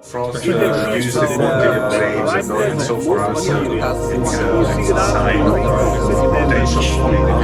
Frost reduces the quantity of grapes, and so for us it's a sign of potential quality.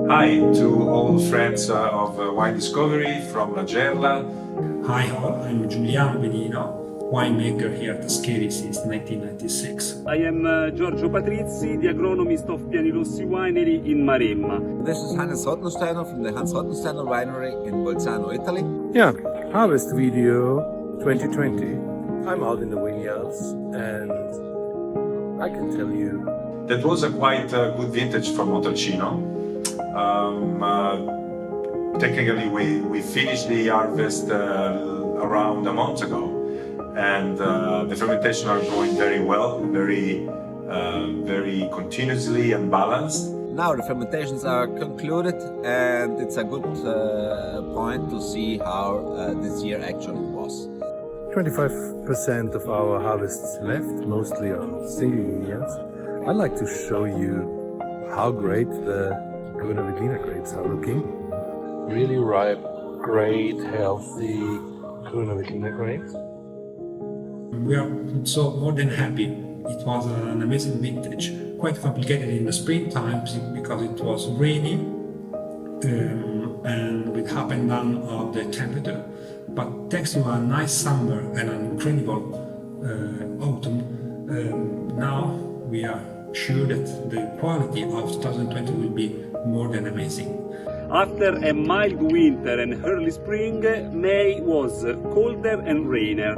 Hi to all friends of Wine Discovery from Materla. Hi all, I'm Giuliano Benino, winemaker here at Ascari since 1996. I am Giorgio Patrizzi, the agronomist of Pianirossi Winery in Maremma. This is Hannes Rottensteiner from the Hans Rottensteiner Winery in Bolzano, Italy. Yeah, Harvest Video 2020. I'm out in the vineyards and I can tell you That was a quite good vintage for Montalcino. Technically, we finished the harvest around a month ago, and the fermentation are going very well, very continuously and balanced. Now the fermentations are concluded, and it's a good point to see how this year actually was. 25% of our harvests left, mostly on single vineyards. I'd like to show you how great the Grüner Veltliner grapes are looking. Really ripe, great, healthy Grüner Veltliner grapes. We are so more than happy. It was an amazing vintage, quite complicated in the springtime because it was rainy and with up and down of the temperature. But thanks to a nice summer and an incredible autumn, now we are sure that the quality of 2020 will be more than amazing. After a mild winter and early spring, May was colder and rainier.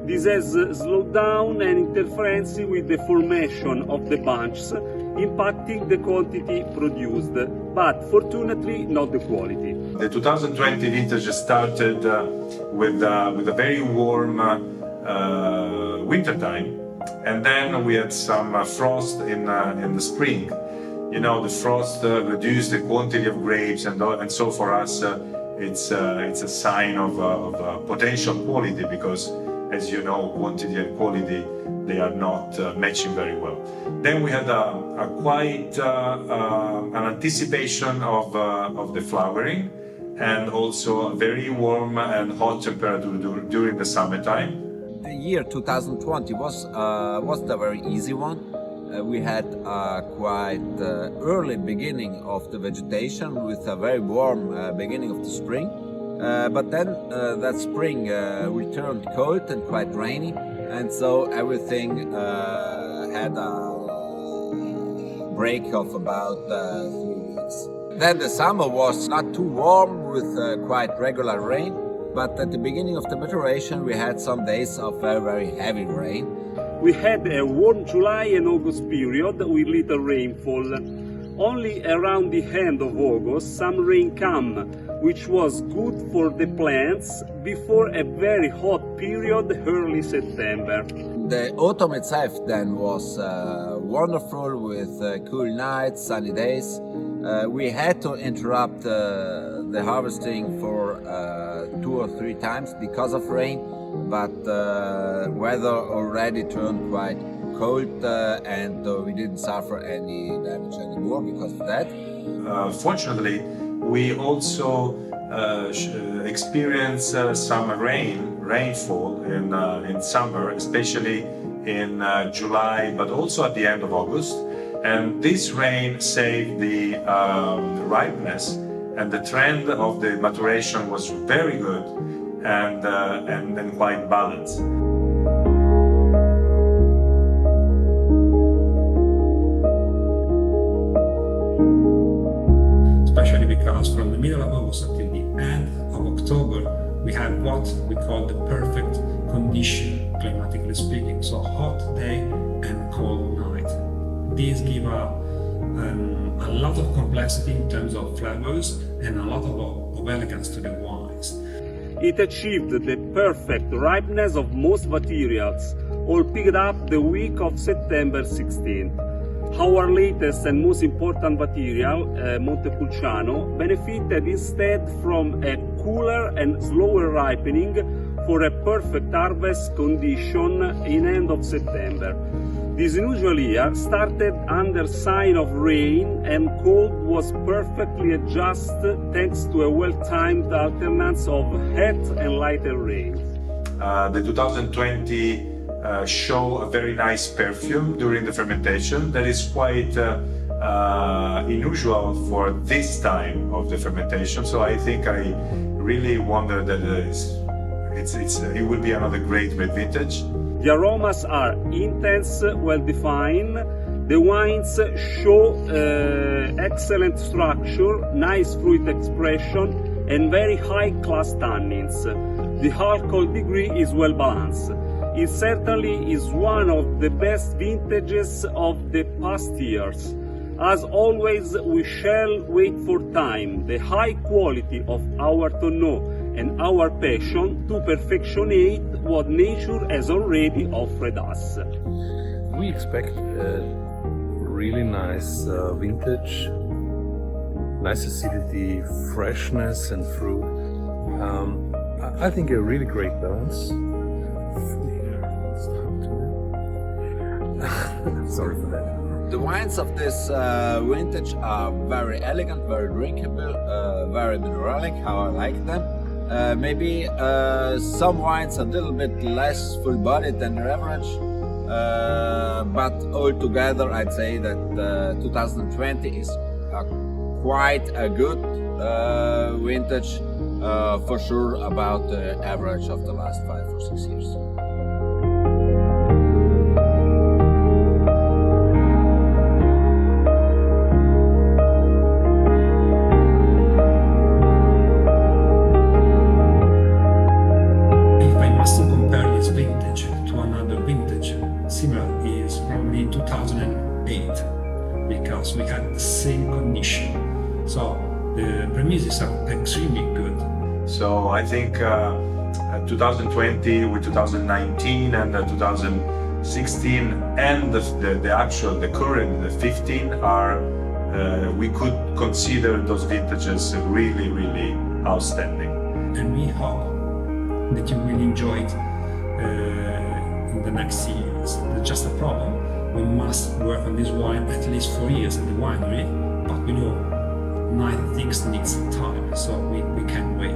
This has slowed down and interference with the formation of the bunches, impacting the quantity produced, but fortunately not the quality. The 2020 vintage started with a very warm winter time, and then we had some frost in the spring. You know, the frost reduced the quantity of grapes, and so for us it's a sign of potential quality, because, as you know, quantity and quality, they are not matching very well. Then we had a quite an anticipation of the flowering, and also a very warm and hot temperature during the summertime. The year 2020 wasn't a very easy one. We had a quite early beginning of the vegetation with a very warm beginning of the spring. But then that spring returned cold and quite rainy, and so everything had a break of about 3 weeks. Then the summer was not too warm with quite regular rain, but at the beginning of the maturation we had some days of very, very heavy rain. We had a warm July and August period with little rainfall. Only around the end of August some rain came, which was good for the plants before a very hot period early September. The autumn itself then was wonderful with cool nights, sunny days. We had to interrupt the harvesting for 2 or 3 times because of rain, but weather already turned quite cold and we didn't suffer any damage anymore because of that. Fortunately, we also experienced some rainfall in summer, especially in July, but also at the end of August. And this rain saved the ripeness, and the trend of the maturation was very good and quite balanced. Especially because from the middle of August until the end of October, we had what we call the perfect condition, climatically speaking. So hot day and cold night. These give a lot of complexity in terms of flavors and a lot of elegance to the wines. It achieved the perfect ripeness of most materials, all picked up the week of September 16. Our latest and most important material, Montepulciano, benefited instead from a cooler and slower ripening for a perfect harvest condition in end of September. This unusual year started under sign of rain, and cold was perfectly adjusted thanks to a well-timed alternance of hot and lighter rain. The 2020 show a very nice perfume during the fermentation that is quite unusual for this time of the fermentation. So I think I really wonder that it will be another great red vintage. The aromas are intense, well-defined. The wines show excellent structure, nice fruit expression, and very high-class tannins. The alcohol degree is well-balanced. It certainly is one of the best vintages of the past years. As always, we shall wait for time, the high quality of our tonneau, and our passion to perfectionate what nature has already offered us. We expect a really nice vintage, nice acidity, freshness and fruit. I think a really great balance. Sorry for that. The wines of this vintage are very elegant, very drinkable, very mineralic, how I like them. Maybe some wines are a little bit less full-bodied than their average, but altogether I'd say that 2020 is quite a good vintage, for sure about the average of the last 5 or 6 years. Because we had the same condition, so the premises are extremely good. So I think 2020 with 2019 and 2016 and the current, the 15 are, we could consider those vintages really, really outstanding. And we hope that you will enjoy it in the next years. There's just a problem. We must work on this wine at least 4 years at the winery, but we know things need some time, so we can't wait.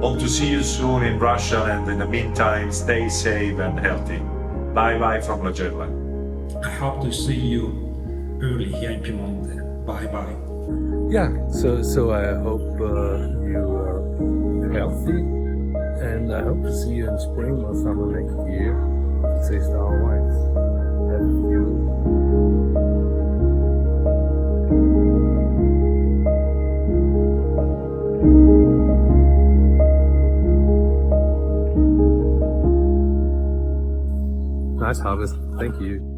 Hope to see you soon in Russia, and in the meantime, stay safe and healthy. Bye bye from Materrial. I hope to see you early here in Piemonte. Bye bye. Yeah, so I hope you are healthy, and I hope to see you in spring or summer next year to taste our wines. And you. Nice harvest. Thank you.